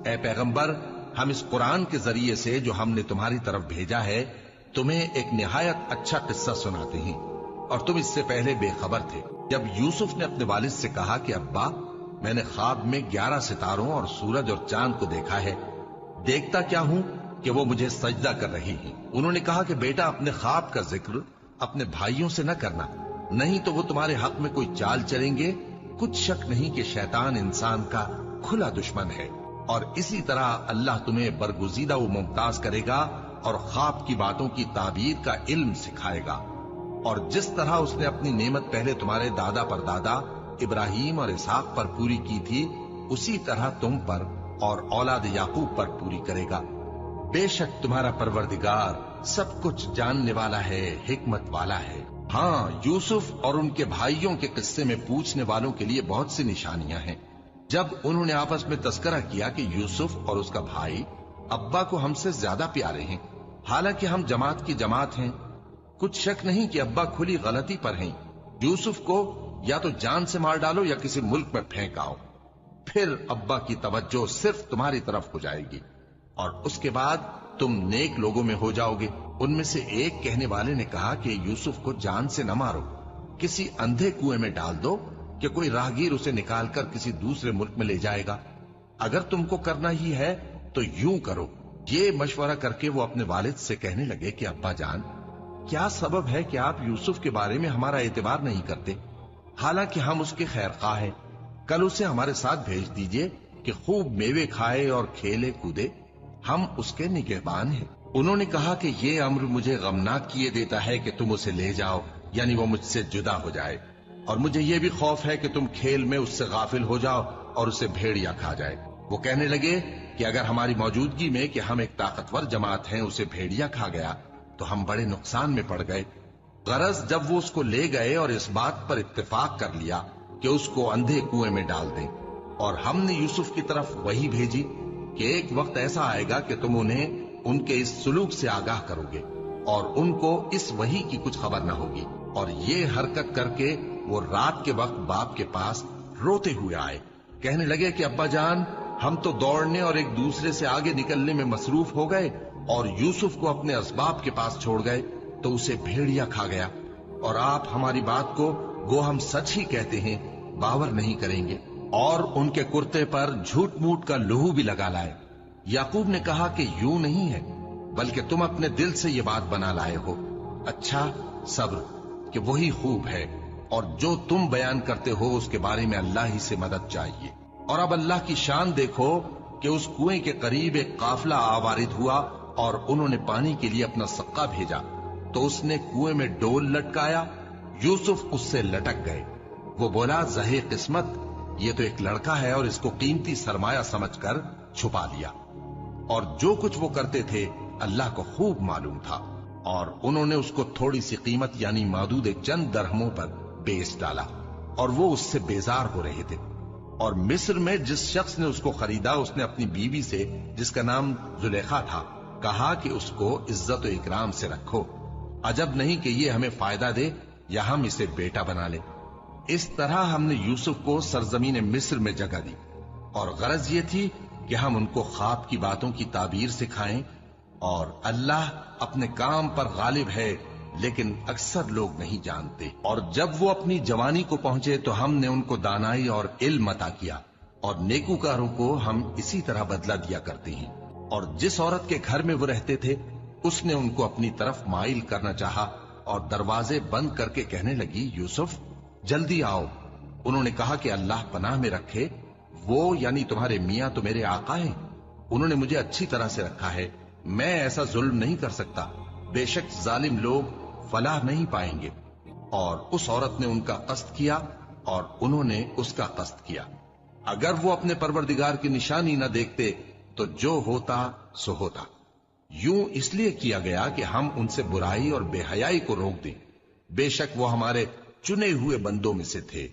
اے پیغمبر، ہم اس قرآن کے ذریعے سے جو ہم نے تمہاری طرف بھیجا ہے تمہیں ایک نہایت اچھا قصہ سناتے ہیں، اور تم اس سے پہلے بے خبر تھے۔ جب یوسف نے اپنے والد سے کہا کہ ابا، میں نے خواب میں 11 ستاروں اور سورج اور چاند کو دیکھا ہے، دیکھتا کیا ہوں کہ وہ مجھے سجدہ کر رہی ہیں۔ انہوں نے کہا کہ بیٹا، اپنے خواب کا ذکر اپنے بھائیوں سے نہ کرنا، نہیں تو وہ تمہارے حق میں کوئی چال چلیں گے۔ کچھ شک نہیں کہ شیطان انسان کا کھلا دشمن ہے، اور اسی طرح اللہ تمہیں برگزیدہ و ممتاز کرے گا اور خواب کی باتوں کی تعبیر کا علم سکھائے گا، اور جس طرح اس نے اپنی نعمت پہلے تمہارے دادا پر دادا ابراہیم اور اسحاق پر پوری کی تھی، اسی طرح تم پر اور اولاد یعقوب پر پوری کرے گا۔ بے شک تمہارا پروردگار سب کچھ جاننے والا ہے، حکمت والا ہے۔ ہاں، یوسف اور ان کے بھائیوں کے قصے میں پوچھنے والوں کے لیے بہت سی نشانیاں ہیں۔ جب انہوں نے آپس میں تذکرہ کیا کہ یوسف اور اس کا بھائی ابا کو ہم سے زیادہ پیارے ہیں، حالانکہ ہم جماعت کی جماعت ہیں، کچھ شک نہیں کہ ابا کھلی غلطی پر ہیں، یوسف کو یا تو جان سے مار ڈالو یا کسی ملک میں پھینک آؤ، پھر ابا کی توجہ صرف تمہاری طرف ہو جائے گی، اور اس کے بعد تم نیک لوگوں میں ہو جاؤ گے۔ ان میں سے ایک کہنے والے نے کہا کہ یوسف کو جان سے نہ مارو، کسی اندھے کنویں میں ڈال دو کہ کوئی راہگیر اسے نکال کر کسی دوسرے ملک میں لے جائے گا۔ اگر تم کو کرنا ہی ہے تو یوں کرو۔ یہ مشورہ کر کے وہ اپنے والد سے کہنے لگے کہ ابا جان، کیا سبب ہے کہ آپ یوسف کے بارے میں ہمارا اعتبار نہیں کرتے، حالانکہ ہم اس کے خیر خواہ ہیں؟ کل اسے ہمارے ساتھ بھیج دیجئے کہ خوب میوے کھائے اور کھیلے کودے، ہم اس کے نگہبان ہیں۔ انہوں نے کہا کہ یہ امر مجھے غمناک کیے دیتا ہے کہ تم اسے لے جاؤ، یعنی وہ مجھ سے جدا ہو جائے، اور مجھے یہ بھی خوف ہے کہ تم کھیل میں اس سے غافل ہو جاؤ اور اسے بھیڑیا کھا جائے۔ وہ کہنے لگے کہ اگر ہماری موجودگی میں کہ ہم ایک طاقتور جماعت ہیں اسے بھیڑیا کھا گیا تو ہم بڑے نقصان میں پڑ گئے۔ غرض جب وہ اس کو لے گئے اور اس بات پر اتفاق کر لیا کہ اس کو اندھے کنویں میں ڈال دیں، اور ہم نے یوسف کی طرف وحی بھیجی کہ ایک وقت ایسا آئے گا کہ تم انہیں ان کے اس سلوک سے آگاہ کرو گے، اور ان کو اس وحی کی کچھ خبر نہ ہوگی۔ اور یہ حرکت کر کے وہ رات کے وقت باپ کے پاس روتے ہوئے آئے، کہنے لگے کہ ابا جان، ہم تو دوڑنے اور ایک دوسرے سے آگے نکلنے میں مصروف ہو گئے اور یوسف کو اپنے اسباب کے پاس چھوڑ گئے تو اسے بھیڑیا کھا گیا، اور آپ ہماری بات کو گو ہم سچ ہی کہتے ہیں باور نہیں کریں گے، اور ان کے کرتے پر جھوٹ موٹ کا لہو بھی لگا لائے۔ یعقوب نے کہا کہ یوں نہیں ہے، بلکہ تم اپنے دل سے یہ بات بنا لائے ہو۔ اچھا، صبر کہ وہی خوب ہے، اور جو تم بیان کرتے ہو اس کے بارے میں اللہ ہی سے مدد چاہیے۔ اور اب اللہ کی شان دیکھو کہ اس کنویں کے قریب ایک قافلہ آوارد ہوا اور انہوں نے پانی کے لیے اپنا سقا بھیجا، تو اس نے کنویں میں ڈول لٹکایا، یوسف اس سے لٹک گئے۔ وہ بولا، زہے قسمت، یہ تو ایک لڑکا ہے، اور اس کو قیمتی سرمایہ سمجھ کر چھپا لیا۔ اور جو کچھ وہ کرتے تھے اللہ کو خوب معلوم تھا، اور انہوں نے اس کو تھوڑی سی قیمت یعنی معدود چند درہموں پر بیچ ڈالا، اور وہ اس سے بیزار ہو رہے تھے۔ اور مصر میں جس شخص نے اس کو خریدا، اس نے اپنی بیوی سے جس کا نام زلیخا تھا کہا کہ اس کو عزت و اکرام سے رکھو، عجب نہیں کہ یہ ہمیں فائدہ دے یا ہم اسے بیٹا بنا لیں۔ اس طرح ہم نے یوسف کو سرزمین مصر میں جگہ دی، اور غرض یہ تھی کہ ہم ان کو خواب کی باتوں کی تعبیر سکھائیں، اور اللہ اپنے کام پر غالب ہے لیکن اکثر لوگ نہیں جانتے۔ اور جب وہ اپنی جوانی کو پہنچے تو ہم نے ان کو دانائی اور علم عطا کیا، اور نیکوکاروں کو ہم اسی طرح بدلہ دیا کرتے ہیں۔ اور جس عورت کے گھر میں وہ رہتے تھے اس نے ان کو اپنی طرف مائل کرنا چاہا، اور دروازے بند کر کے کہنے لگی، یوسف جلدی آؤ۔ انہوں نے کہا کہ اللہ پناہ میں رکھے، وہ یعنی تمہارے میاں تو میرے آقا ہیں، انہوں نے مجھے اچھی طرح سے رکھا ہے، میں ایسا ظلم نہیں کر سکتا، بے شک ظالم لوگ فلاح نہیں پائیں گے۔ اور اس عورت نے ان کا قصد کیا اور انہوں نے اس کا قصد کیا۔ اگر وہ اپنے پروردگار کی نشانی نہ دیکھتے تو جو ہوتا سو ہوتا۔ یوں اس لیے کیا گیا کہ ہم ان سے برائی اور بے حیائی کو روک دیں، بے شک وہ ہمارے چنے ہوئے بندوں میں سے تھے۔